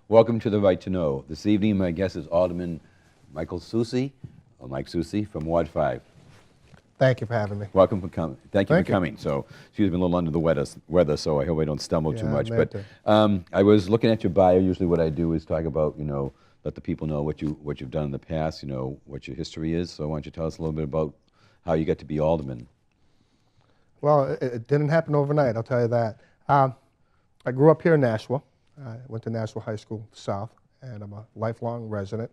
Welcome to the Right to Know. This evening, my guest is Alderman Michael Soucy, or Mike Soucy, from Ward 5. Thank you for having me. Welcome for coming. Thank you for coming. So, excuse me, a little under the weather, so I hope I don't stumble too much. But I was looking at your bio. Usually, what I do is talk about, let the people know what you've done in the past. What your history is. So, why don't you tell us a little bit about how you got to be alderman? Well, it didn't happen overnight. I'll tell you that. I grew up here in Nashua. I went to Nashua High School South, and I'm a lifelong resident.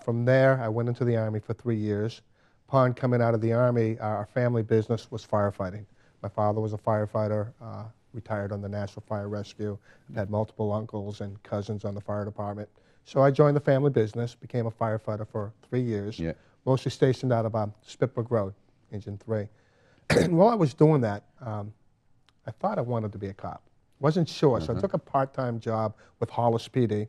From there, I went into the Army for 3 years. Upon coming out of the Army, our family business was firefighting. My father was a firefighter, retired on the National Fire Rescue. I had multiple uncles and cousins on the fire department. So I joined the family business, became a firefighter for 3 years, mostly stationed out of Spitbrook Road, Engine 3. And while I was doing that, I thought I wanted to be a cop. Wasn't sure, so I took a part-time job with Hollis PD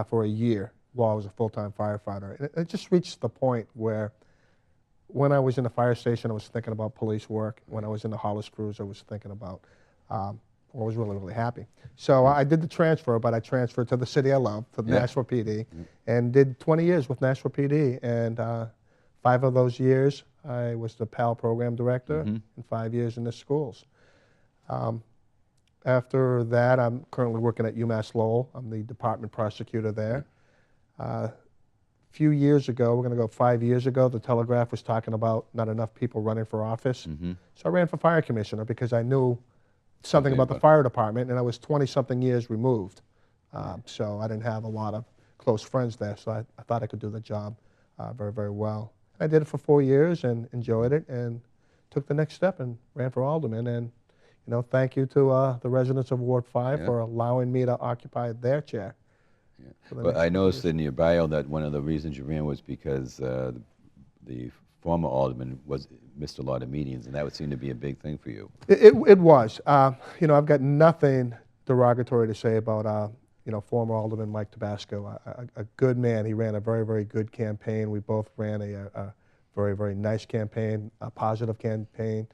for a year while I was a full-time firefighter. And it just reached the point where when I was in the fire station, I was thinking about police work. When I was in the Hollis Cruise, I was thinking about, I was really, really happy. So I did the transfer, but I transferred to the city I love, to the Nashua PD, and did 20 years with Nashua PD. And 5 of those years, I was the PAL program director, and 5 years in the schools. After that, I'm currently working at UMass Lowell. I'm the department prosecutor there. Few years ago, we're going to go 5 years ago, the Telegraph was talking about not enough people running for office. So I ran for fire commissioner because I knew something about the fire department, and I was 20-something years removed. So I didn't have a lot of close friends there, so I thought I could do the job very, very well. I did it for 4 years and enjoyed it, and took the next step and ran for alderman. And thank you to the residents of Ward 5 for allowing me to occupy their chair. But I noticed in your bio that one of the reasons you ran was because the former alderman missed a lot of meetings, and that would seem to be a big thing for you. It was. I've got nothing derogatory to say about former Alderman Mike Tabasco. A good man. He ran a very, very good campaign. We both ran a very, very nice campaign, a positive campaign.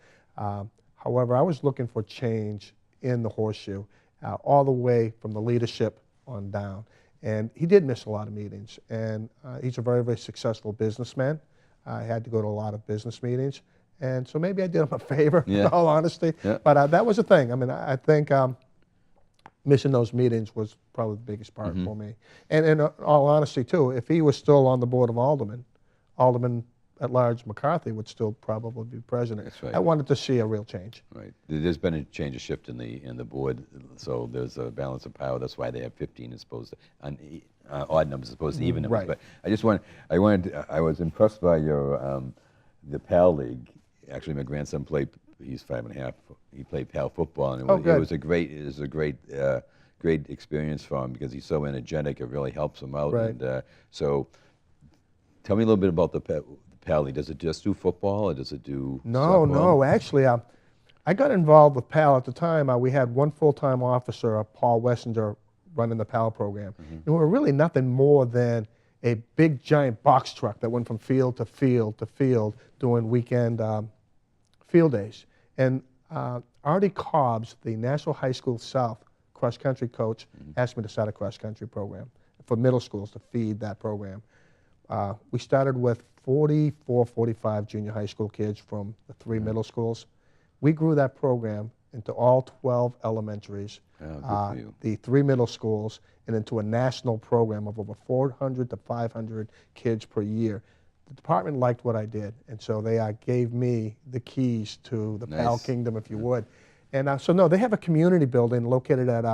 However, I was looking for change in the horseshoe, all the way from the leadership on down. And he did miss a lot of meetings, and he's a very, very successful businessman. I had to go to a lot of business meetings, and so maybe I did him a favor, in all honesty. But that was a thing. I mean, I think missing those meetings was probably the biggest part for me. And in all honesty, too, if he was still on the board of Alderman at large McCarthy would still probably be president. That's right. I wanted to see a real change. Right. There's been a change of shift in the board, so there's a balance of power. That's why they have 15 as opposed to odd numbers as opposed to even numbers. But I was impressed by your the PAL League. Actually, my grandson played. He's 5.5. He played PAL football, and it was a great experience for him because he's so energetic. It really helps him out. Right. And so, tell me a little bit about the PAL League. Does it just do football, or does it do softball? No. Actually, I got involved with PAL at the time. We had one full-time officer, Paul Wessinger, running the PAL program. And we were really nothing more than a big, giant box truck that went from field to field to field doing weekend field days. And Artie Cobbs, the National High School South cross-country coach, asked me to start a cross-country program for middle schools to feed that program. We started with 44, 45 junior high school kids from the 3 middle schools. We grew that program into all 12 elementaries, the 3 middle schools, and into a national program of over 400 to 500 kids per year. The department liked what I did, and so they gave me the keys to the PAL Kingdom, if you would. And they have a community building located at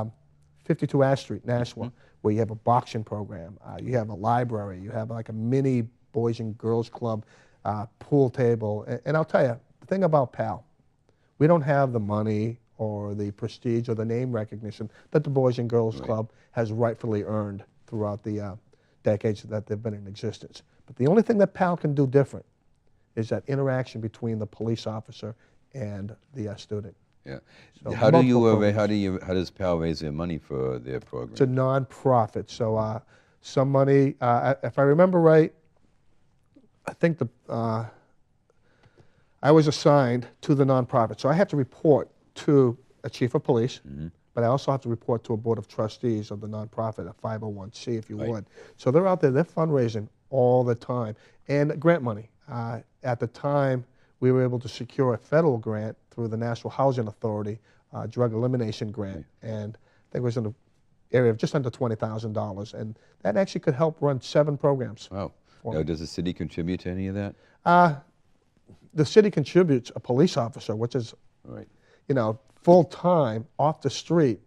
52 Ash Street, Nashua, where you have a boxing program, you have a library, you have like a mini Boys and Girls Club, pool table. And I'll tell you, the thing about PAL, we don't have the money or the prestige or the name recognition that the Boys and Girls Club has rightfully earned throughout the decades that they've been in existence. But the only thing that PAL can do different is that interaction between the police officer and the student. Yeah. So how does PAL raise their money for their program? It's a nonprofit. So some money, if I remember right, I think I was assigned to the nonprofit. So I have to report to a chief of police, but I also have to report to a board of trustees of the nonprofit, a 501c, if you would. So they're out there, they're fundraising all the time. And grant money. At the time, we were able to secure a federal grant through the National Housing Authority, drug elimination grant, and I think it was in the area of just under $20,000, and that actually could help run 7 programs. Wow. Now, does the city contribute to any of that? The city contributes a police officer, which is, full-time, off the street,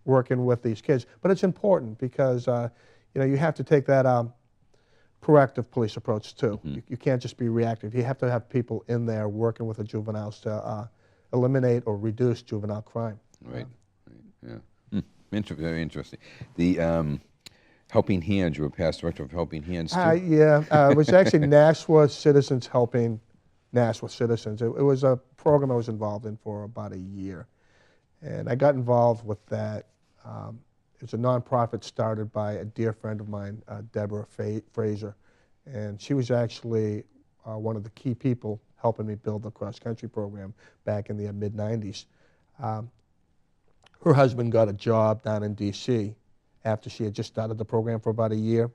working with these kids. But it's important because, you have to take that proactive police approach too. You can't just be reactive. You have to have people in there working with the juveniles to eliminate or reduce juvenile crime. Right. Yeah. Very interesting. The Helping Hands, you were past director of Helping Hands too? It was actually Nashua Citizens helping Nashua Citizens. It was a program I was involved in for about a year. And I got involved with that. It was a nonprofit started by a dear friend of mine, Deborah Fraser. And she was actually one of the key people helping me build the cross-country program back in the mid-90s. Her husband got a job down in D.C. after she had just started the program for about a year.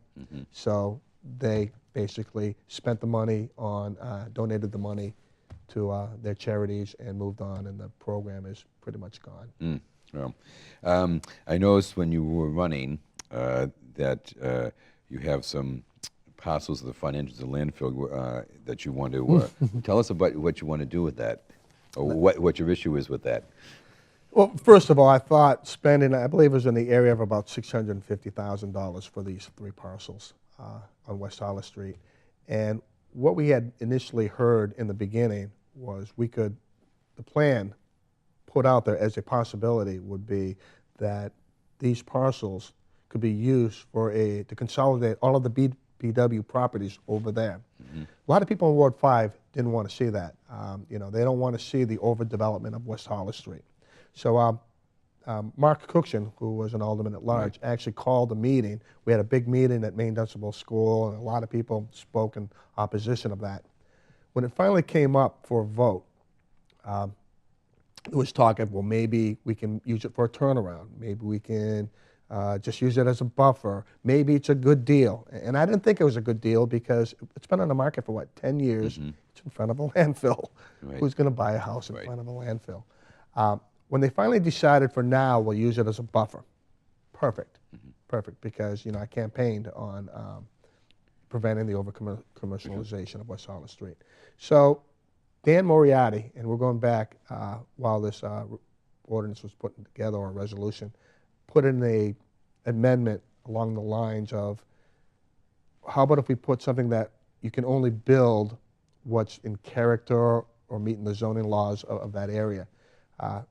So they basically spent the money on, donated the money to their charities and moved on, and the program is pretty much gone. Well, I noticed when you were running that you have some parcels of the front end of the landfill that you want to tell us about what you want to do with that, or what your issue is with that. Well, first of all, I thought spending, I believe it was in the area of about $650,000 for these 3 parcels on West Hollis Street. And what we had initially heard in the beginning was the plan put out there as a possibility would be that these parcels could be used to consolidate all of the BPW properties over there. A lot of people in Ward 5 didn't want to see that. They don't want to see the overdevelopment of West Hollis Street. So Mark Cookshin, who was an alderman at large, actually called a meeting. We had a big meeting at Maine Dunstable School, and a lot of people spoke in opposition of that. When it finally came up for a vote, it was talking, well, maybe we can use it for a turnaround. Maybe we can just use it as a buffer. Maybe it's a good deal. And I didn't think it was a good deal because it's been on the market for, 10 years? It's in front of a landfill. Who's going to buy a house in front of a landfill? When they finally decided for now, we'll use it as a buffer. Perfect. Perfect, because, I campaigned on preventing the over-commercialization of West Hollis Street. So Dan Moriarty, and we're going back while this ordinance was put together, or a resolution, put in an amendment along the lines of, how about if we put something that you can only build what's in character or meeting the zoning laws of that area,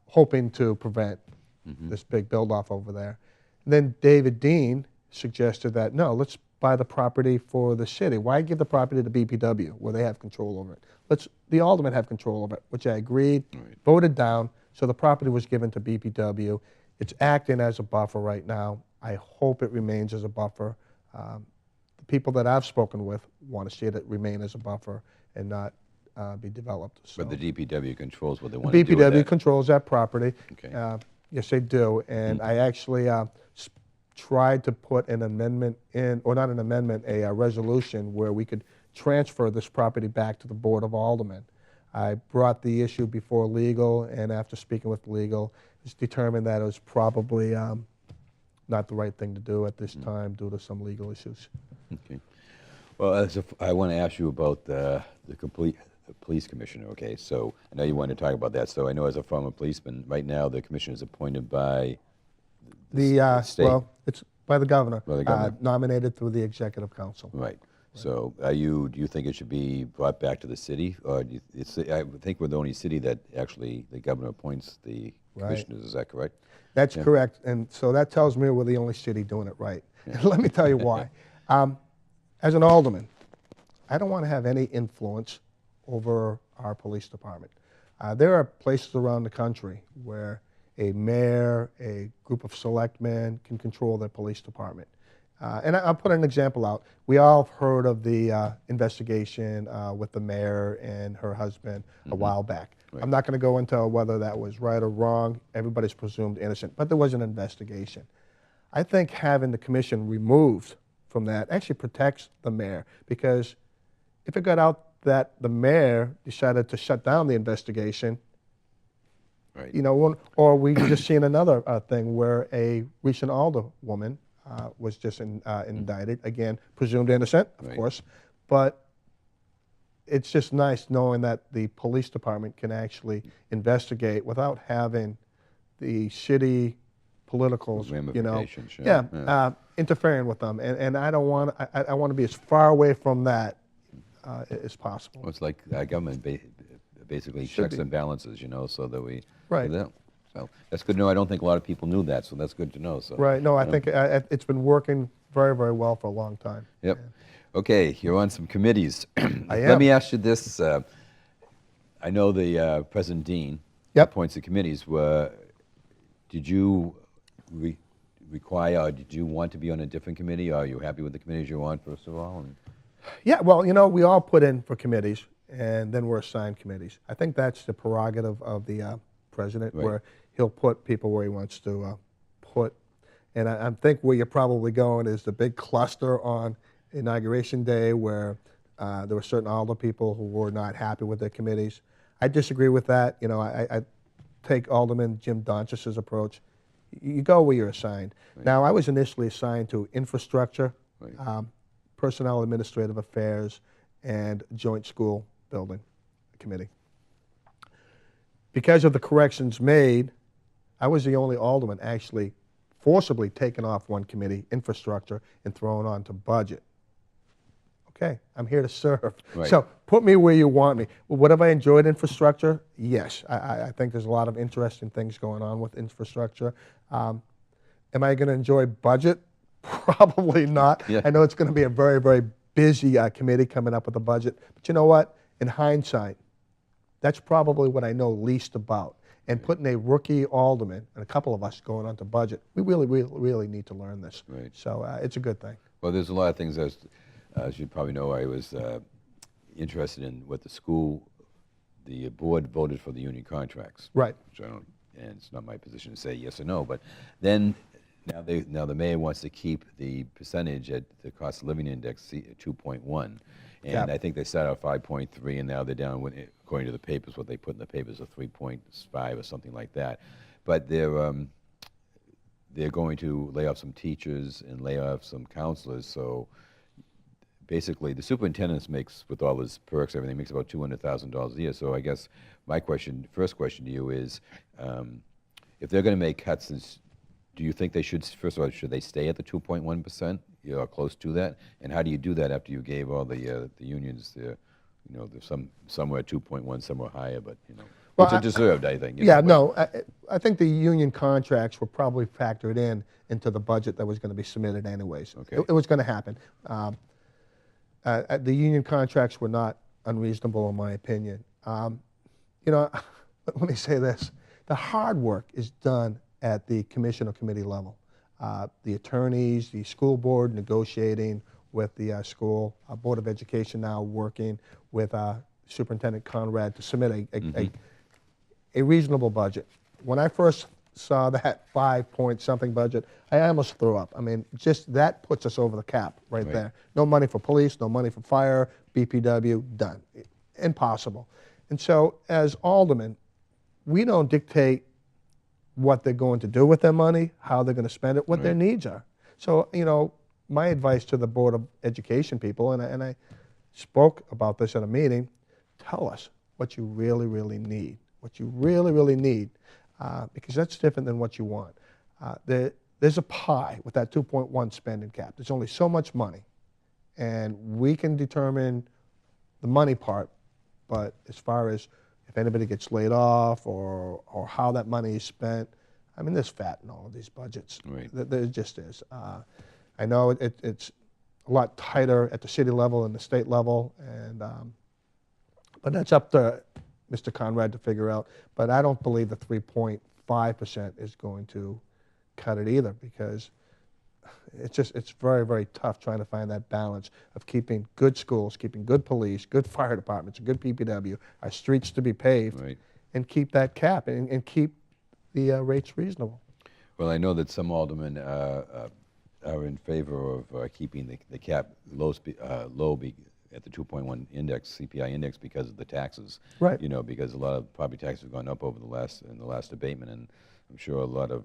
hoping to prevent this big build-off over there. And then David Dean suggested that, no, let's buy the property for the city. Why give the property to BPW where they have control over it? Let's the aldermen have control over it, which I agreed, voted down, so the property was given to BPW. It's acting as a buffer right now. I hope it remains as a buffer. The people that I've spoken with want to see it remain as a buffer and not be developed. So. But the DPW controls what they want to do with BPW that. controls that property. Okay. Yes, they do. And I actually tried to put an amendment in, or not an amendment, a resolution where we could transfer this property back to the Board of Aldermen. I brought the issue before legal, and after speaking with legal, it's determined that it was probably not the right thing to do at this time due to some legal issues. Okay. Well, I want to ask you about the police commissioner. Okay, so I know you want to talk about that. So I know as a former policeman, right now the commissioner is appointed by the state. Well, it's by the governor, By the governor. nominated through the executive council. Right. So do you think it should be brought back to the city? Or I think we're the only city that actually the governor appoints the commissioners. Is that correct? That's correct. And so that tells me we're the only city doing it right. Let me tell you why. As an alderman, I don't want to have any influence over our police department. There are places around the country where a mayor, a group of selectmen can control their police department. And I'll put an example out. We all have heard of the investigation with the mayor and her husband a while back. Right. I'm not going to go into whether that was right or wrong. Everybody's presumed innocent, but there was an investigation. I think having the commission removed from that actually protects the mayor, because if it got out that the mayor decided to shut down the investigation, Right. you know, or we just seen another thing where a recent alderwoman was just indicted, again, presumed innocent, of Right. course, but it's just nice knowing that the police department can actually investigate without having the city politicals, you know, Ramifications, sure. interfering with them. And I don't want, I want to be as far away from that as possible. Well, it's like our government basically Should checks be. and balances, you know, so that we. Right. So that's good to know. I don't think a lot of people knew that, so that's good to know. So. Right, no, I think it's been working very, very well for a long time. Yep. Okay, you're on some committees. I Let am. me ask you this. I know the President Dean Yep. appoints the committees. Did you require, or did you want to be on a different committee? Or are you happy with the committees you're on, first of all? Yeah, well, you know, we all put in for committees, and then we're assigned committees. I think that's the prerogative of the president, Right. where he'll put people where he wants to put. And I think where you're probably going is the big cluster on Inauguration Day, where there were certain alder people who were not happy with their committees. I disagree with that. You know, I take Alderman Jim Donchis' approach. You go where you're assigned. Right. Now, I was initially assigned to infrastructure, Right. personnel administrative affairs, and joint school building committee. Because of the corrections made, I was the only alderman actually forcibly taken off one committee, infrastructure, and thrown onto budget. Okay, I'm here to serve. Right. So put me where you want me. What have I enjoyed infrastructure? Yes, I think there's a lot of interesting things going on with infrastructure. Am I going to enjoy budget? Probably not. Yeah. I know it's going to be a very, very busy committee coming up with a budget. But you know what? In hindsight, that's probably what I know least about. And putting a rookie alderman and a couple of us going on to budget, we really, really, really need to learn this. Right. So it's a good thing. Well, there's a lot of things, as you probably know, I was interested in what the board voted for the union contracts. Right. Which I don't, and it's not my position to say yes or no, but then now the mayor wants to keep the percentage at the cost of living index at 2.1. And Yep. I think they started at 5.3, and now they're down, according to the papers, what they put in the papers are 3.5 or something like that. But they're going to lay off some teachers and lay off some counselors. So basically, the superintendent makes, with all his perks, everything, makes about $200,000 a year. So I guess my first question to you is, if they're going to make cuts, do you think they should, first of all, should they stay at the 2.1%? You're close to that, and how do you do that after you gave all the unions their, you know, there's somewhere 2.1, somewhere higher, but you know, Well, which are deserved, I think. Yeah, no, I think the union contracts were probably factored into the budget that was going to be submitted anyways. Okay. It was going to happen. The union contracts were not unreasonable, in my opinion. You know, let me say this: the hard work is done at the commission or committee level. The attorneys, the school board negotiating with the school, Board of Education now working with Superintendent Conrad to submit a reasonable budget. When I first saw that 5-point-something budget, I almost threw up. I mean, just that puts us over the cap right there. No money for police, no money for fire, BPW, done. Impossible. And so as aldermen, we don't dictate what they're going to do with their money, how they're going to spend it, what their needs are. So, you know, my advice to the Board of Education people, and I spoke about this at a meeting, tell us what you really, really need, what you really, really need, because that's different than what you want. There's a pie with that 2.1 spending cap. There's only so much money, and we can determine the money part, but as far as if anybody gets laid off or how that money is spent, I mean, there's fat in all of these budgets. Right. There just is. I know it's a lot tighter at the city level and the state level, and but that's up to Mr. Conrad to figure out. But I don't believe the 3.5% is going to cut it either, because it's very, very tough trying to find that balance of keeping good schools, keeping good police, good fire departments, good PPW, our streets to be paved, Right. and keep that cap and keep the rates reasonable. Well, I know that some aldermen are in favor of keeping the cap low at the 2.1 index, CPI index, because of the taxes. Right. You know, because a lot of property taxes have gone up over in the last abatement, and I'm sure a lot of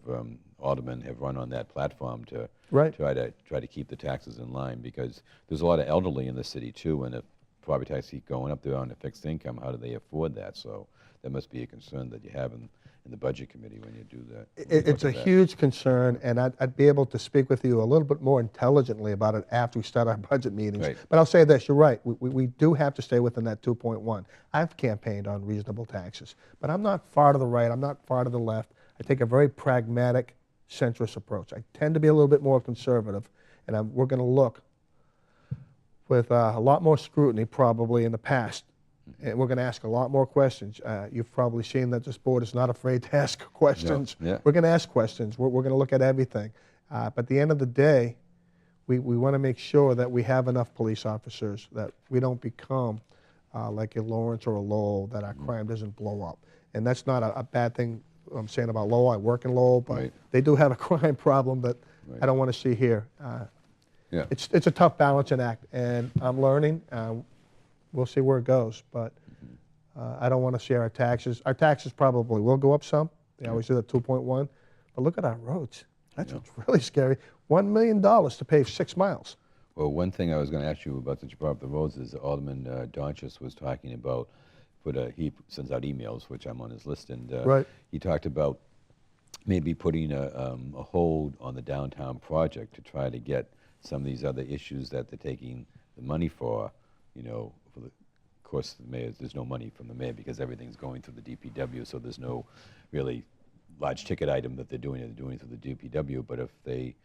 aldermen have run on that platform to Right. try to keep the taxes in line, because there's a lot of elderly in the city too, and if property taxes keep going up, they're on a fixed income. How do they afford that? So that must be a concern that you have in the budget committee when you do that. It's a huge concern, and I'd be able to speak with you a little bit more intelligently about it after we start our budget meetings. Right. But I'll say this, you're right, we do have to stay within that 2.1. I've campaigned on reasonable taxes, but I'm not far to the right, I'm not far to the left. I take a very pragmatic, centrist approach. I tend to be a little bit more conservative, and we're going to look with a lot more scrutiny probably in the past. And we're going to ask a lot more questions. You've probably seen that this board is not afraid to ask questions. Yeah. We're going to ask questions. We're going to look at everything. But at the end of the day, we want to make sure that we have enough police officers, that we don't become like a Lawrence or a Lowell, that our crime doesn't blow up. And that's not a bad thing I'm saying about Lowell. I work in Lowell, but Right. they do have a crime problem that Right. I don't want to see here. Yeah. It's a tough balancing act, and I'm learning. We'll see where it goes, but I don't want to see our taxes. Our taxes probably will go up some. They always do that 2.1. But look at our roads. That's what's really scary. $1 million to pave 6 miles. Well, one thing I was going to ask you about since you brought up the roads is Alderman Donchis was talking about, he sends out emails, which I'm on his list, and Right. he talked about maybe putting a hold on the downtown project to try to get some of these other issues that they're taking the money for, you know, of course, the mayor, there's no money from the mayor because everything's going through the DPW, so there's no really large ticket item that they're doing through the DPW. But if they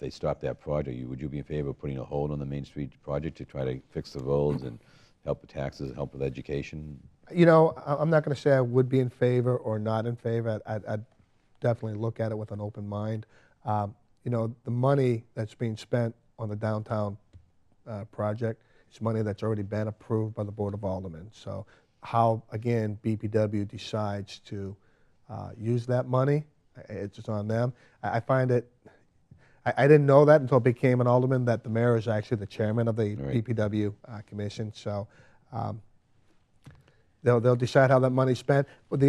stop that project, would you be in favor of putting a hold on the Main Street project to try to fix the roads and help with taxes, help with education? You know, I'm not going to say I would be in favor or not in favor. I'd definitely look at it with an open mind. You know, the money that's being spent on the downtown project, it's money that's already been approved by the Board of Aldermen. So how, again, BPW decides to use that money, it's just on them. I find it, I didn't know that until I became an alderman, that the mayor is actually the chairman of the Right. BPW commission. So they'll decide how that money's spent. But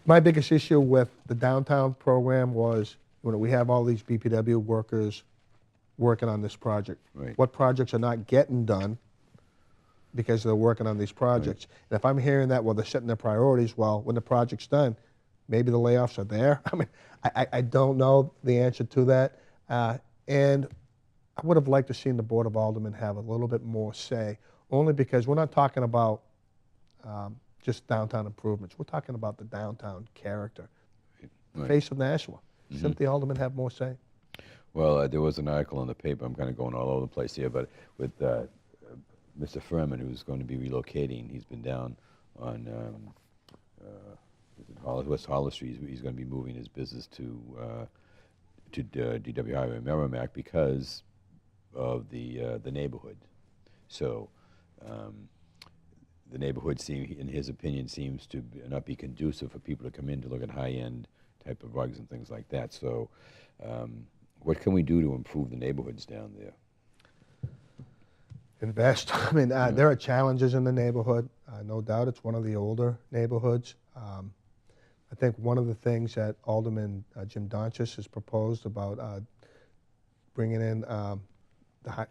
my biggest issue with the downtown program was, when we have all these BPW workers working on this project. Right. What projects are not getting done because they're working on these projects? Right. And if I'm hearing that, well, they're setting their priorities, well, when the project's done, maybe the layoffs are there. I mean, I don't know the answer to that. And I would have liked to seen the Board of Aldermen have a little bit more say, only because we're not talking about just downtown improvements. We're talking about the downtown character, Right. face of Nashua. Shouldn't the aldermen have more say? Well, there was an article in the paper, I'm kind of going all over the place here, but with Mr. Furman, who's going to be relocating, he's been down on West Hollis Street. He's going to be moving his business to DW Highway Merrimack because of the neighborhood. So the neighborhood, in his opinion, seems to not be conducive for people to come in to look at high-end type of rugs and things like that. So what can we do to improve the neighborhoods down there? Invest. I mean, there are challenges in the neighborhood. No doubt it's one of the older neighborhoods. I think one of the things that Alderman Jim Donchis has proposed about bringing in,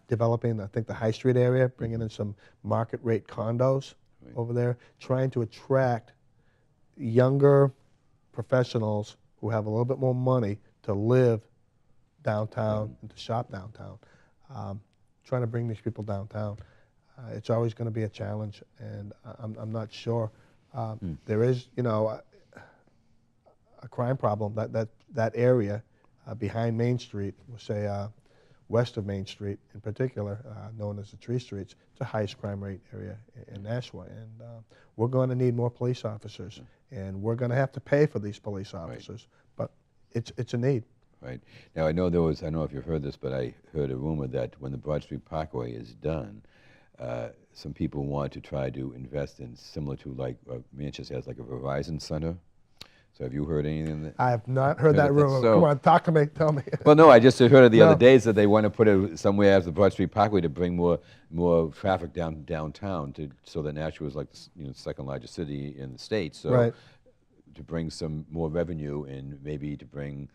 developing, I think, the High Street area, bringing in some market rate condos over there, trying to attract younger professionals who have a little bit more money to live downtown and to shop downtown. Trying to bring these people downtown. It's always going to be a challenge, and I'm not sure. There is, you know, a crime problem. That area behind Main Street, we'll say west of Main Street in particular, known as the Tree Streets, it's the highest crime rate area in Nashua, and we're going to need more police officers, and we're going to have to pay for these police officers, but it's a need. Right. Now, I know there was, I don't know if you've heard this, but I heard a rumor that when the Broad Street Parkway is done, some people want to try to invest in similar to like Manchester has like a Verizon Center. So have you heard anything of that? I have not heard that rumor. So, come on, talk to me, tell me. well, no, I just heard it the No. other days that they want to put it somewhere as the Broad Street Parkway to bring more traffic downtown so that Nashua is like the second largest city in the state. So Right. to bring some more revenue and maybe to bring,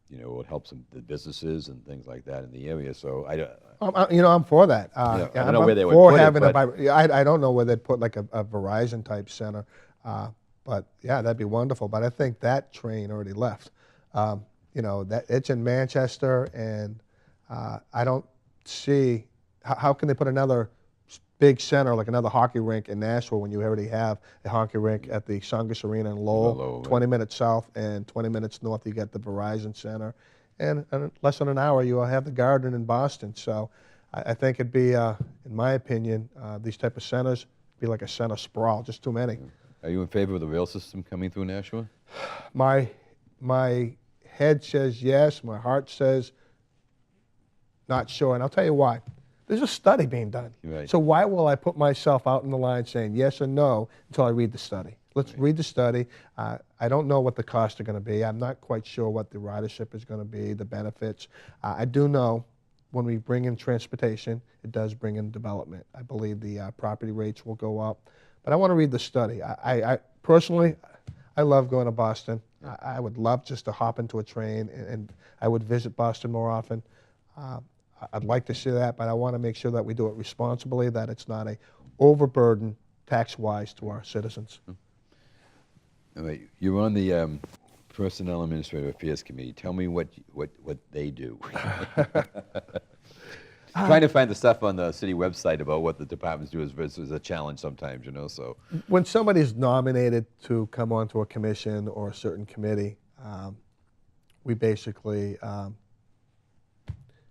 it would help the businesses and things like that in the area. So I'm for that. I don't I'm know where they would for put it, having but- I don't know where they'd put like a Verizon type center, but yeah, that'd be wonderful. But I think that train already left. That it's in Manchester, and I don't see how can they put another big center like another hockey rink in Nashua when you already have a hockey rink at the Sungus Arena in Lowell, 20 minutes south and 20 minutes north you get the Verizon Center, and in less than an hour you will have the Garden in Boston. So I think it'd be, in my opinion, these type of centers be like a center sprawl, just too many. Are you in favor of the rail system coming through Nashua? My head says yes, my heart says not sure, and I'll tell you why. There's a study being done. Right. So why will I put myself out in the line saying yes or no until I read the study? Let's read the study. I don't know what the costs are going to be. I'm not quite sure what the ridership is going to be, the benefits. I do know when we bring in transportation, it does bring in development. I believe the property rates will go up. But I want to read the study. I personally, I love going to Boston. I would love just to hop into a train, and I would visit Boston more often. I'd like to see that, but I want to make sure that we do it responsibly, that it's not a overburden tax-wise to our citizens. All right. You're on the Personnel Administrative Affairs Committee. Tell me what they do. Trying to find the stuff on the city website about what the departments do is a challenge sometimes, so. When somebody's nominated to come onto a commission or a certain committee, we basically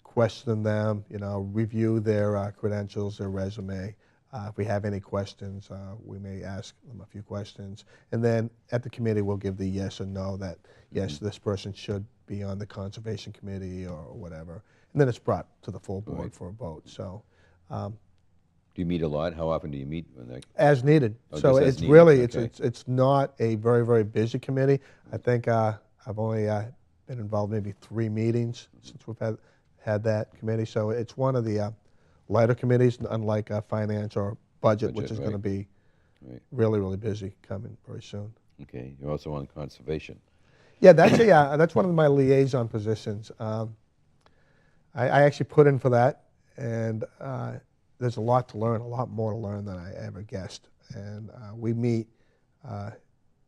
question them, review their credentials, their resume. If we have any questions, we may ask them a few questions. And then at the committee, we'll give the yes or no that, yes, this person should be on the Conservation Committee or whatever. And then it's brought to the full board for a vote. So, do you meet a lot? How often do you meet? As needed. Oh, so just as it's needed. really, Okay. it's not a very, very busy committee. I think I've only been involved maybe 3 meetings since we've had that committee. So it's one of the lighter committees, unlike finance or budget, which is going to be really, really busy coming very soon. Okay. You're also on conservation. Yeah, that's one of my liaison positions. I actually put in for that, and there's a lot to learn, a lot more to learn than I ever guessed. And we meet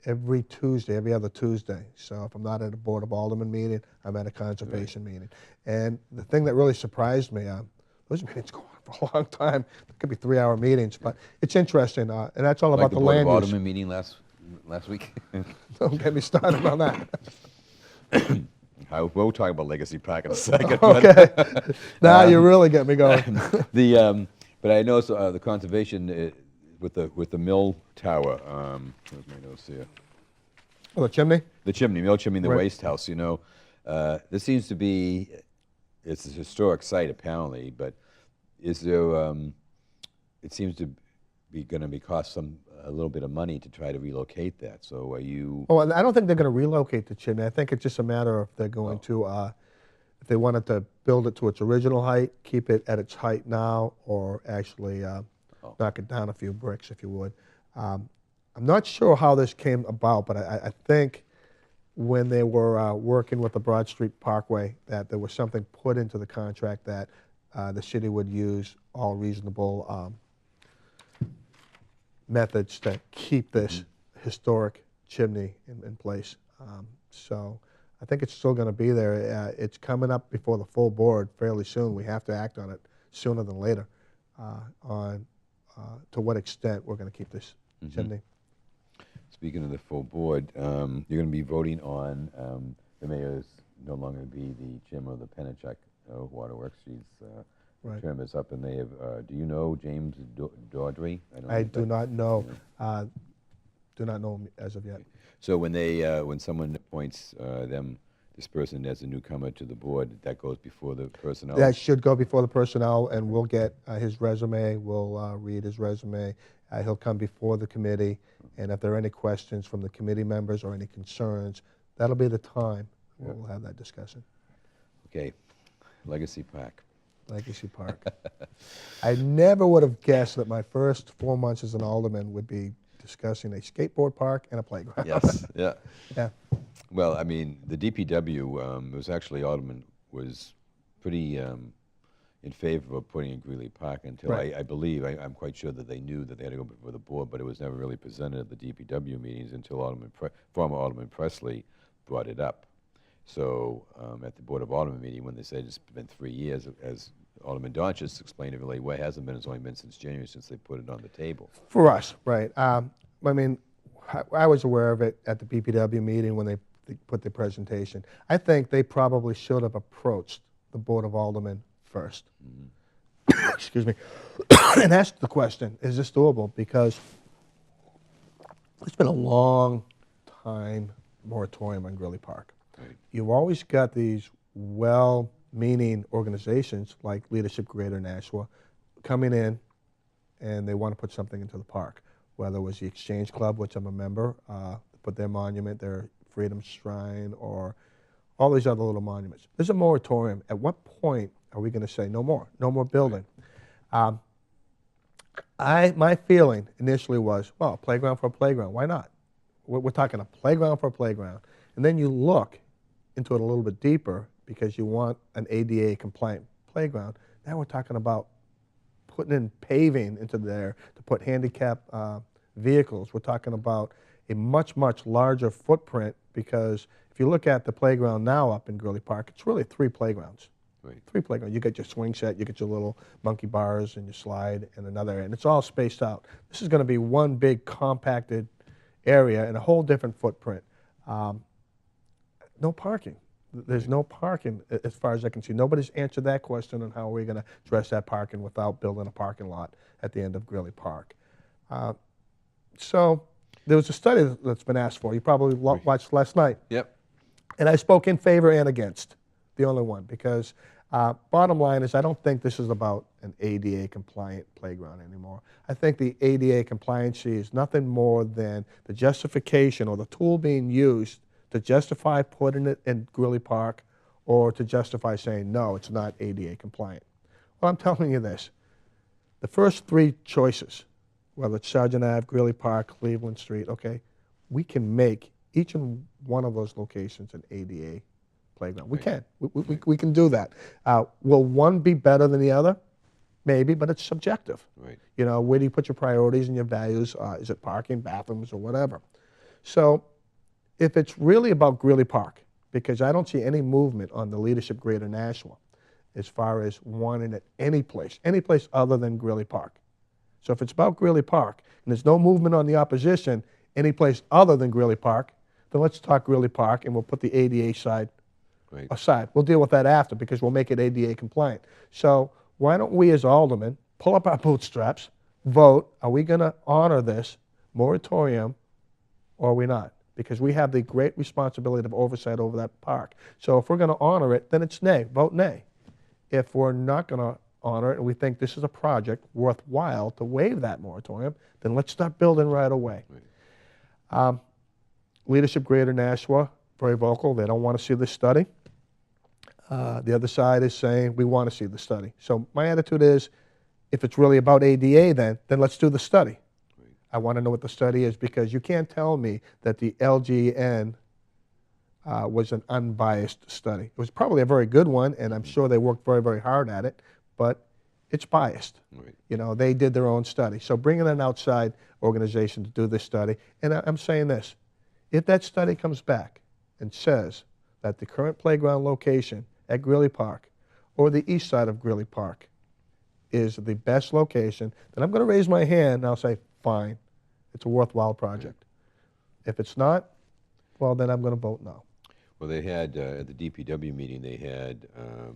every Tuesday, every other Tuesday. So if I'm not at a Board of Aldermen meeting, I'm at a conservation meeting. And the thing that really surprised me, those meetings go on for a long time. It could be 3-hour meetings, but it's interesting, and that's all about the Board of land use. Aldermen meeting last week. Don't get me started on that. We'll talk about Legacy Park in a second. Okay. Now you really get me going. But I know the conservation with the mill tower. Where's my notes here? Oh, the chimney? The mill chimney, the Right. waste house. This seems to be it's a historic site apparently, but is there? It seems to be going to be cost a little bit of money to try to relocate that. So are you? Oh, I don't think they're going to relocate the chimney. I think it's just a matter of they're going to, if they wanted to build it to its original height, keep it at its height now, or actually knock it down a few bricks, if you would. I'm not sure how this came about, but I think when they were working with the Broad Street Parkway, that there was something put into the contract that the city would use all reasonable methods to keep this historic chimney in place. So I think it's still going to be there. It's coming up before the full board fairly soon. We have to act on it sooner than later on to what extent we're going to keep this chimney. Speaking of the full board, you're going to be voting on the mayor's no longer be the chairman of the Pennachuck Waterworks. She's Right. term is up, and they have. Do you know James Daughtry? I do not know. Do not know him as of yet. So when they when someone appoints them, this person as a newcomer to the board, that goes before the personnel? That should go before the personnel, and we'll get his resume. We'll read his resume. He'll come before the committee, and if there are any questions from the committee members or any concerns, that'll be the time we'll have that discussion. Okay, Legacy Park. Legacy Park. I never would have guessed that my first 4 months as an alderman would be discussing a skateboard park and a playground. Yes, yeah. Yeah. Well, I mean, the DPW, it was actually Alderman was pretty in favor of putting in Greeley Park until Right. I believe, I'm quite sure that they knew that they had to go before the board, but it was never really presented at the DPW meetings until former Alderman Presley brought it up. So at the Board of Alderman meeting, when they said it's been 3 years, as Alderman Donchis explained it, really, what hasn't been, it's only been since January since they put it on the table. For us, right. I mean, I was aware of it at the BPW meeting when they put the presentation. I think they probably should have approached the Board of Aldermen first. Mm-hmm. Excuse me. And asked the question, is this doable? Because it's been a long time moratorium on Greeley Park. Right. You've always got these well-meaning organizations like Leadership Greater Nashua coming in and they want to put something into the park, whether it was the Exchange Club, which I'm a member, put their monument, their Freedom Shrine, or all these other little monuments. There's a moratorium. At what point are we going to say no more building? My feeling initially was, well, a playground for a playground, why not? We're talking a playground for a playground. And then you look into it a little bit deeper because you want an ADA compliant playground. Now we're talking about putting in paving into there to put handicap vehicles. We're talking about a much, much larger footprint because if you look at the playground now up in Greeley Park, it's really 3 playgrounds. Right. 3 playgrounds. You get your swing set, you get your little monkey bars and your slide and another area, and it's all spaced out. This is going to be one big compacted area and a whole different footprint. No parking. There's no parking as far as I can see. Nobody's answered that question on how we're going to address that parking without building a parking lot at the end of Greeley Park. So there was a study that's been asked for. You probably watched last night. Yep. And I spoke in favor and against, the only one, because bottom line is I don't think this is about an ADA compliant playground anymore. I think the ADA compliancy is nothing more than the justification or the tool being used to justify putting it in Greeley Park or to justify saying, no, it's not ADA compliant. Well, I'm telling you this. The first 3 choices, whether it's Sergeant Ave, Greeley Park, Cleveland Street, okay, we can make each and one of those locations an ADA playground. We can. We can do that. Will one be better than the other? Maybe, but it's subjective. Right. You know, where do you put your priorities and your values? Is it parking, bathrooms, or whatever? So if it's really about Greeley Park, because I don't see any movement on the Leadership Greater Nashua as far as wanting it any place other than Greeley Park. So if it's about Greeley Park and there's no movement on the opposition any place other than Greeley Park, then let's talk Greeley Park and we'll put the ADA side aside. We'll deal with that after because we'll make it ADA compliant. So why don't we as aldermen pull up our bootstraps, vote, are we going to honor this moratorium or are we not? Because we have the great responsibility of oversight over that park. So if we're going to honor it, then it's nay, vote nay. If we're not going to honor it and we think this is a project worthwhile to waive that moratorium, then let's start building right away. Right. Leadership Greater Nashua, very vocal, they don't want to see this study. The other side is saying we want to see the study. So my attitude is, if it's really about ADA then let's do the study. I want to know what the study is because you can't tell me that the LGN was an unbiased study. It was probably a very good one, and I'm sure they worked very, very hard at it, but it's biased. Right. You know, they did their own study. So bring in an outside organization to do this study, and I'm saying this. If that study comes back and says that the current playground location at Greeley Park or the east side of Greeley Park is the best location, then I'm going to raise my hand and I'll say, fine, it's a worthwhile project. If it's not, well, then I'm going to vote no. Well, they had, at the DPW meeting, they had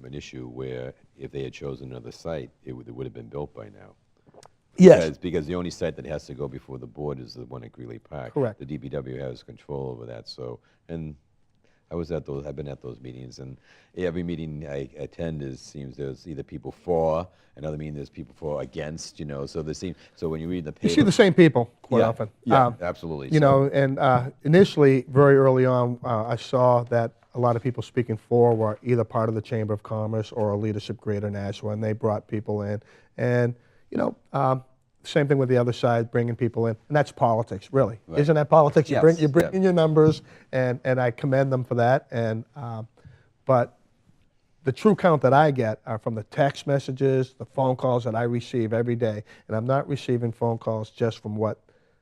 an issue where if they had chosen another site, it would have been built by now. Yes. Because the only site that has to go before the board is the one at Greeley Park. Correct. The DPW has control over that, so, and I was at those. I've been at those meetings, and every meeting I attend seems there's either people for, another meeting there's people for against. So there seems. So when you read the paper, You see the same people quite yeah, often. Yeah, absolutely. And initially, very early on, I saw that a lot of people speaking for were either part of the Chamber of Commerce or a leadership Greater Nashua, and they brought people in. And, same thing with the other side, bringing people in, and that's politics, really. Right. Isn't that politics? Yes, You bring in your numbers, and I commend them for that. And but the true count that I get are from the text messages, the phone calls that I receive every day, and I'm not receiving phone calls just from what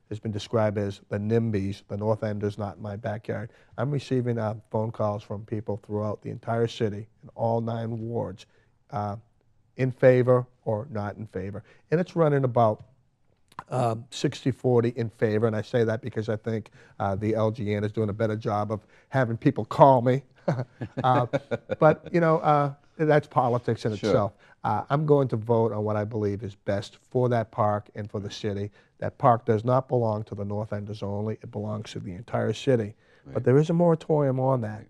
has been described as the NIMBYs, the North Enders, not in my backyard. I'm receiving phone calls from people throughout the entire city, in all 9 wards, in favor or not in favor. And it's running about 60-40 in favor, and I say that because I think the LGN is doing a better job of having people call me. But, that's politics in itself. I'm going to vote on what I believe is best for that park and for the city. That park does not belong to the North Enders only. It belongs to the entire city. Right. But there is a moratorium on that.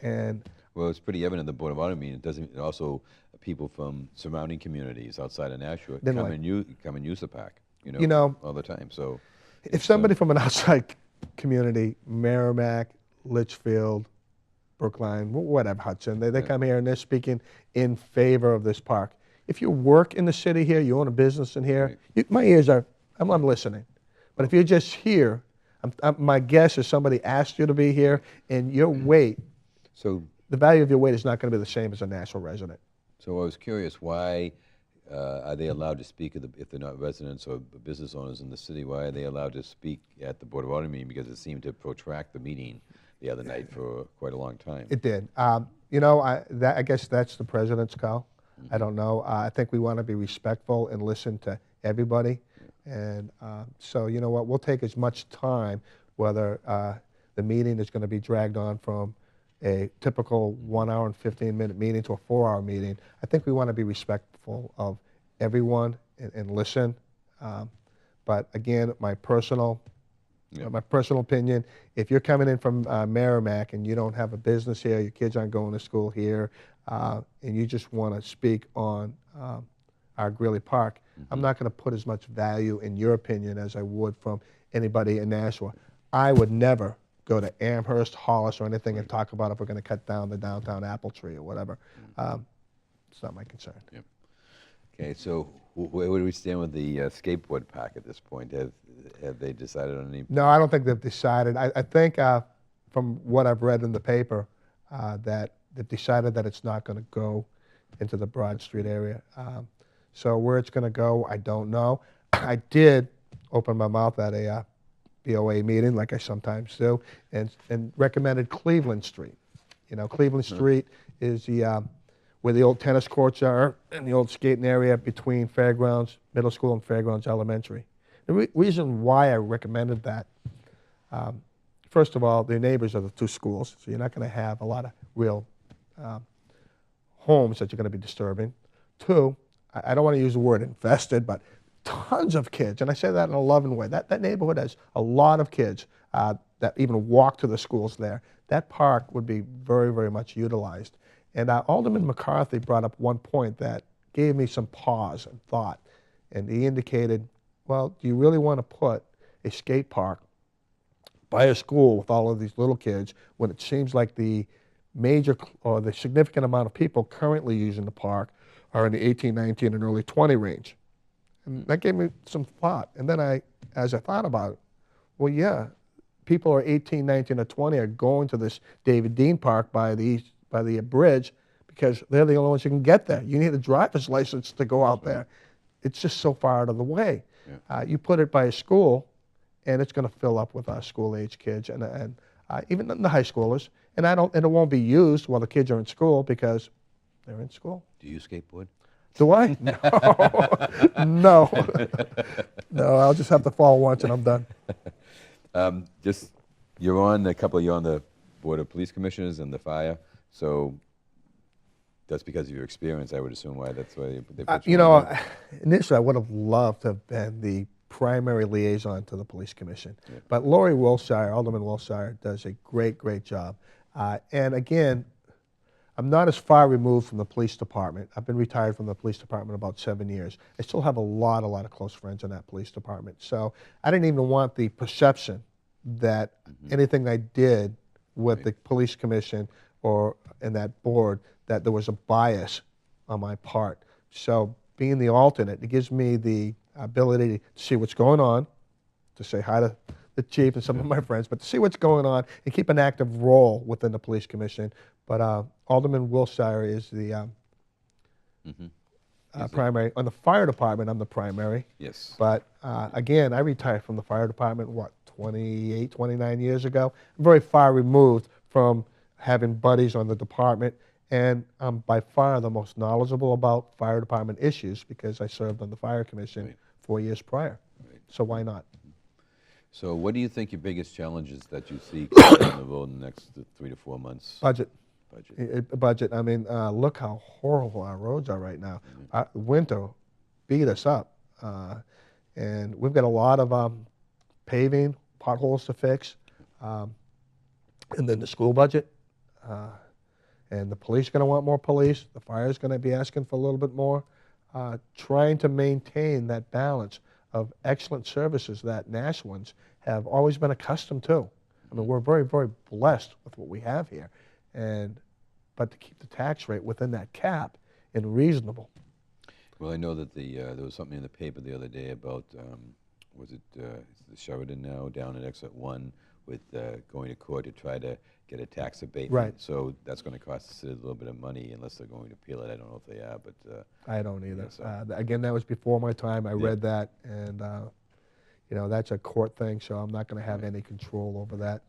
And well, it's pretty evident the Board of Aldermen. It also people from surrounding communities outside of Nashua come and use the park. All the time. So if somebody from an outside community, Merrimack, Litchfield, Brookline, whatever, Hudson, they come here and they're speaking in favor of this park. If you work in the city here, you own a business in here, my ears are, I'm listening. But if you're just here, my guess is somebody asked you to be here, and your weight, so the value of your weight is not going to be the same as a Nashua resident. So I was curious, why are they allowed to speak if they're not residents or business owners in the city? Why are they allowed to speak at the Board of Aldermen meeting? Because it seemed to protract the meeting the other night for quite a long time. It did. I guess that's the president's call. I don't know. I think we want to be respectful and listen to everybody. And so, you know what, we'll take as much time, whether the meeting is going to be dragged on from a typical 1 hour and 15-minute meeting to a 4-hour meeting. I think we want to be respectful of everyone and listen. But again, my personal opinion, if you're coming in from Merrimack and you don't have a business here, your kids aren't going to school here, and you just want to speak on our Greeley Park, I'm not going to put as much value in your opinion as I would from anybody in Nashua. I would never go to Amherst, Hollis, or anything and talk about if we're going to cut down the downtown apple tree or whatever. It's not my concern. Yep. Okay, so where do we stand with the skateboard park at this point? Have they decided on any? No, I don't think they've decided. I think from what I've read in the paper that they've decided that it's not going to go into the Broad Street area. So where it's going to go, I don't know. I did open my mouth at a BOA meeting, like I sometimes do, and recommended Cleveland Street. Cleveland Street is where the old tennis courts are and the old skating area between Fairgrounds Middle School and Fairgrounds Elementary. The reason why I recommended that, first of all, they're neighbors of the 2 schools, so you're not going to have a lot of real homes that you're going to be disturbing. 2, I don't want to use the word infested, but tons of kids, and I say that in a loving way. That neighborhood has a lot of kids that even walk to the schools there. That park would be very, very much utilized. And Alderman McCarthy brought up one point that gave me some pause and thought. And he indicated, well, do you really want to put a skate park by a school with all of these little kids when it seems like the major or the significant amount of people currently using the park are in the 18, 19, and early 20 range? And that gave me some thought. And then as I thought about it, well, yeah, people are 18, 19, or 20 are going to this David Dean Park by the bridge because they're the only ones who can get there. You need a driver's license to go out there. It's just so far out of the way. Yeah. You put it by a school, and it's going to fill up with our school-age kids and even the high schoolers. And it won't be used while the kids are in school because they're in school. Do you skateboard? Do I? No. No, I'll just have to fall once and I'm done. You're on the Board of Police Commissioners and the fire, so that's because of your experience, I would assume that's why they put you on there. Initially I would have loved to have been the primary liaison to the police commission. Yeah. But Alderman Wilshire does a great job. And again, I'm not as far removed from the police department. I've been retired from the police department about 7 years. I still have a lot of close friends in that police department. So I didn't even want the perception that anything I did with the police commission or in that board, that there was a bias on my part. So being the alternate, it gives me the ability to see what's going on, to say hi to the chief and some of my friends, but to see what's going on and keep an active role within the police commission. But Alderman Wilshire is the primary. On the fire department, I'm the primary. Yes. But again, I retired from the fire department, 28, 29 years ago. I'm very far removed from having buddies on the department, and I'm by far the most knowledgeable about fire department issues because I served on the fire commission 4 years prior. So why not? So what do you think your biggest challenges that you see coming on the road in the next 3 to 4 months? Budget. Budget. I mean, look how horrible our roads are right now. Winter beat us up, and we've got a lot of paving, potholes to fix, and then the school budget. And the police are going to want more police. The fire is going to be asking for a little bit more. Trying to maintain that balance of excellent services that Nashuans have always been accustomed to. I mean, we're very, very blessed with what we have here, but to keep the tax rate within that cap and reasonable. Well, I know that there was something in the paper the other day about, was it the Sheridan now down at Exit 1 with going to court to try to get a tax abatement. Right. So that's going to cost us a little bit of money unless they're going to appeal it. I don't know if they are, but I don't either. Yeah, so. Again, that was before my time. I read that, and you know, that's a court thing, so I'm not going to have any control over that.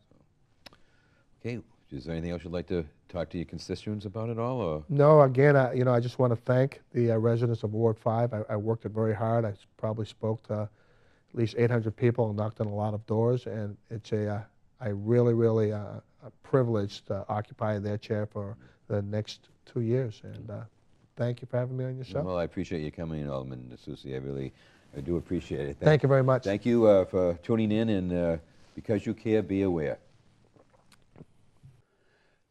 Okay. Is there anything else you'd like to talk to your constituents about at all? Or? No, again, you know, I just want to thank the residents of Ward 5. I worked it very hard. I probably spoke to at least 800 people and knocked on a lot of doors, and it's I really privileged to occupy their chair for the next 2 years. And thank you for having me on your show. Well, I appreciate you coming in, Alderman Soucy. I do appreciate it. Thank you very much. Thank you for tuning in, and because you care, be aware.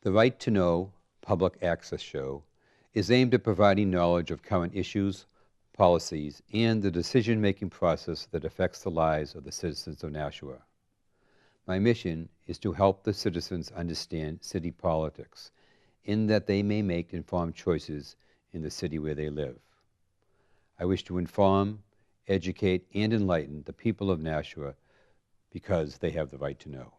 The Right to Know Public Access Show is aimed at providing knowledge of current issues, policies, and the decision-making process that affects the lives of the citizens of Nashua. My mission is to help the citizens understand city politics, in that they may make informed choices in the city where they live. I wish to inform, educate, and enlighten the people of Nashua because they have the right to know.